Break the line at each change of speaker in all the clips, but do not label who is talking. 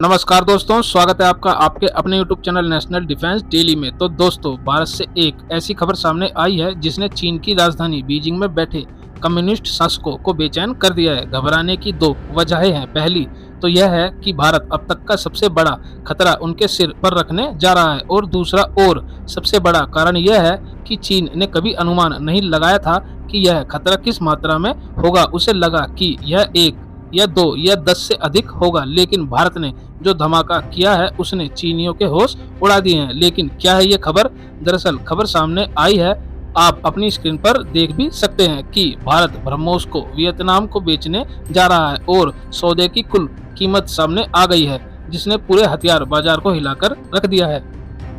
नमस्कार दोस्तों, स्वागत है आपका आपके अपने YouTube channel national defence daily में। तो दोस्तों, भारत से एक ऐसी खबर सामने आई है जिसने चीन की राजधानी बीजिंग में बैठे कम्युनिस्ट शासकों को बेचैन कर दिया है। घबराने की दो वजहें हैं। पहली तो यह है कि भारत अब तक का सबसे बड़ा खतरा उनके सिर पर रखने जा रहा है, और दूसरा और सबसे बड़ा कारण यह है कि चीन ने कभी अनुमान नहीं लगाया था कि यह खतरा किस मात्रा में होगा। उसे लगा कि यह 1 या 2 या 10 से अधिक होगा, लेकिन भारत ने जो धमाका किया है उसने चीनियों के होश उड़ा दिए हैं। लेकिन क्या है ये खबर? दरअसल खबर सामने आई है, आप अपनी स्क्रीन पर देख भी सकते हैं कि भारत ब्रह्मोस को वियतनाम को बेचने जा रहा है और सौदे की कुल कीमत सामने आ गई है, जिसने पूरे हथियार बाजार को हिलाकर रख दिया है।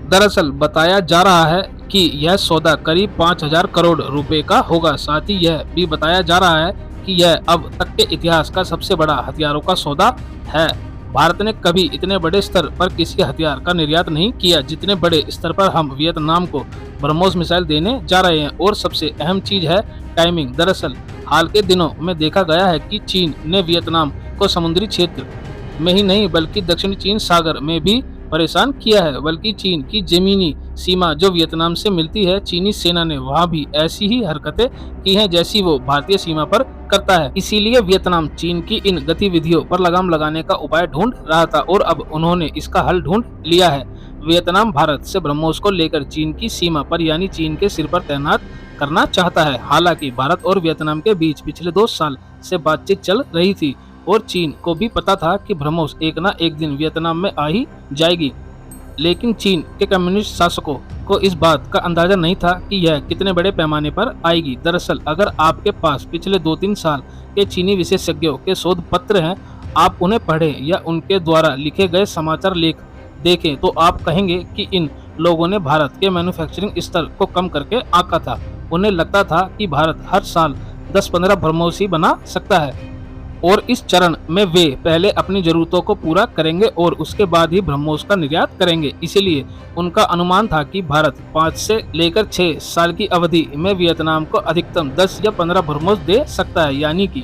दरअसल बताया जा रहा है कि यह सौदा करीब 5,000 करोड़ रुपए का होगा। साथ ही यह भी बताया जा रहा है कि यह अब तक के इतिहास का सबसे बड़ा हथियारों का सौदा है। भारत ने कभी इतने बड़े स्तर पर किसी हथियार का निर्यात नहीं किया जितने बड़े स्तर पर हम वियतनाम को ब्रह्मोस मिसाइल देने जा रहे हैं। और सबसे अहम चीज है टाइमिंग। दरअसल हाल के दिनों में देखा गया है कि चीन ने वियतनाम को समुद्री क्षेत्र में ही नहीं बल्कि दक्षिण चीन सागर में भी परेशान किया है। बल्कि चीन की जमीनी सीमा जो वियतनाम से मिलती है, चीनी सेना ने वहां भी ऐसी ही हरकतें की हैं जैसी वो भारतीय सीमा पर करता है। इसीलिए वियतनाम चीन की इन गतिविधियों पर लगाम लगाने का उपाय ढूंढ रहा था, और अब उन्होंने इसका हल ढूंढ लिया है। वियतनाम भारत से ब्रह्मोस को लेकर चीन की सीमा पर यानी चीन के सिर पर तैनात करना चाहता है। हालांकि भारत और वियतनाम के बीच पिछले 2 साल से बातचीत चल रही थी, और चीन को भी पता था कि ब्रह्मोस एक ना एक दिन वियतनाम में आ ही जाएगी। लेकिन चीन के कम्युनिस्ट शासकों को इस बात का अंदाजा नहीं था कि यह कितने बड़े पैमाने पर आएगी। दरअसल अगर आपके पास पिछले 2-3 साल के चीनी विशेषज्ञों के शोध पत्र हैं, आप उन्हें पढ़ें या उनके द्वारा लिखे गए समाचार लेख देखें, तो आप कहेंगे कि इन लोगों ने भारत के मैन्युफैक्चरिंग स्तर को कम करके आंका था। उन्हें लगता था कि भारत हर साल 10-15 ब्रह्मोस ही बना सकता है, और इस चरण में वे पहले अपनी जरूरतों को पूरा करेंगे और उसके बाद ही ब्रह्मोस का निर्यात करेंगे। इसीलिए उनका अनुमान था कि भारत 5 से लेकर 6 साल की अवधि में वियतनाम को अधिकतम 10 या 15 ब्रह्मोस दे सकता है, यानी कि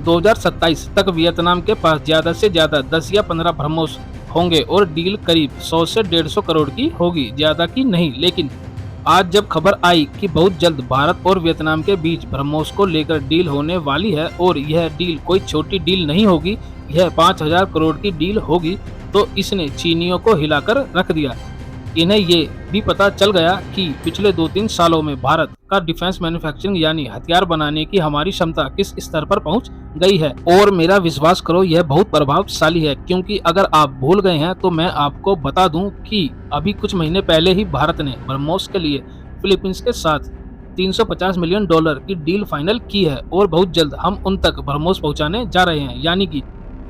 2027 तक वियतनाम के पास ज्यादा से ज्यादा 10 या 15 ब्रह्मोस होंगे और डील करीब 100 से 150 करोड़ की होगी, ज्यादा की नहीं। लेकिन आज जब खबर आई कि बहुत जल्द भारत और वियतनाम के बीच ब्रह्मोस को लेकर डील होने वाली है, और यह डील कोई छोटी डील नहीं होगी, यह 5,000 करोड़ की डील होगी, तो इसने चीनियों को हिलाकर रख दिया। इन्हें ये भी पता चल गया कि पिछले 2-3 सालों में भारत का डिफेंस मैन्युफैक्चरिंग यानी हथियार बनाने की हमारी क्षमता किस स्तर पर पहुंच गई है। और मेरा विश्वास करो, यह बहुत प्रभावशाली है, क्योंकि अगर आप भूल गए हैं तो मैं आपको बता दूं कि अभी कुछ महीने पहले ही भारत ने ब्रह्मोस के लिए फिलीपींस के साथ $350 मिलियन की डील फाइनल की है, और बहुत जल्द हम उन तक ब्रह्मोस पहुंचाने जा रहे हैं। यानी कि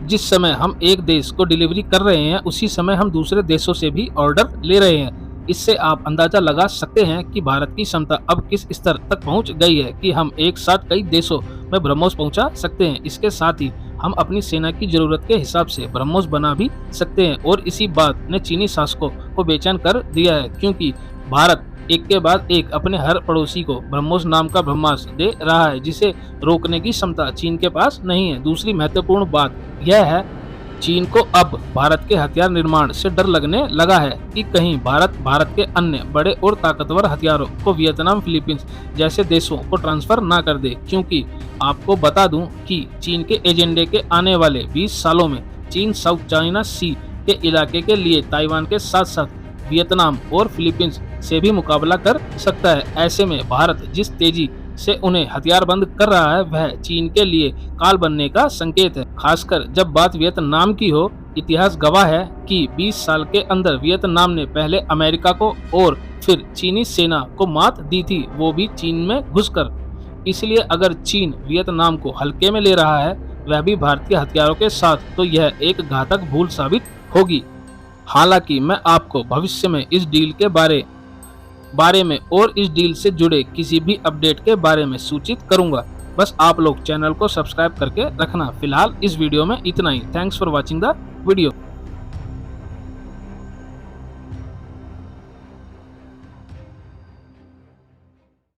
जिस समय हम एक देश को डिलीवरी कर रहे हैं, उसी समय हम दूसरे देशों से भी ऑर्डर ले रहे हैं। इससे आप अंदाजा लगा सकते हैं कि भारत की क्षमता अब किस स्तर तक पहुंच गई है कि हम एक साथ कई देशों में ब्रह्मोस पहुंचा सकते हैं। इसके साथ ही हम अपनी सेना की जरूरत के हिसाब से ब्रह्मोस बना भी सकते हैं, और इसी बात ने चीनी शासकों को बेचैन कर दिया है, क्योंकि भारत एक के बाद एक अपने हर पड़ोसी को ब्रह्मोस नाम का ब्रह्मास्त्र दे रहा है, जिसे रोकने की क्षमता चीन के पास नहीं है। दूसरी महत्वपूर्ण बात यह है, चीन को अब भारत के हथियार निर्माण से डर लगने लगा है कि कहीं भारत के अन्य बड़े और ताकतवर हथियारों को वियतनाम, फिलीपींस जैसे देशों को ट्रांसफर ना कर दे। क्योंकि आपको बता दूं कि चीन के एजेंडे के आने वाले 20 सालों में चीन साउथ चाइना सी के इलाके के लिए ताइवान के साथ साथ वियतनाम और फिलीपींस से भी मुकाबला कर सकता है। ऐसे में भारत जिस तेजी से उन्हें हथियार बंद कर रहा है, वह चीन के लिए काल बनने का संकेत है। खासकर जब बात वियतनाम की हो, इतिहास गवाह है कि 20 साल के अंदर वियतनाम ने पहले अमेरिका को और फिर चीनी सेना को मात दी थी, वो भी चीन में घुसकर। इसलिए अगर चीन वियतनाम को हल्के में ले रहा है, वह भी भारतीय हथियारों के साथ, तो यह एक घातक भूल साबित होगी। हालांकि मैं आपको भविष्य में इस डील के बारे में और इस डील से जुड़े किसी भी अपडेट के बारे में सूचित करूंगा। बस आप लोग चैनल को सब्सक्राइब करके रखना। फिलहाल इस वीडियो में इतना ही। Thanks for watching the video.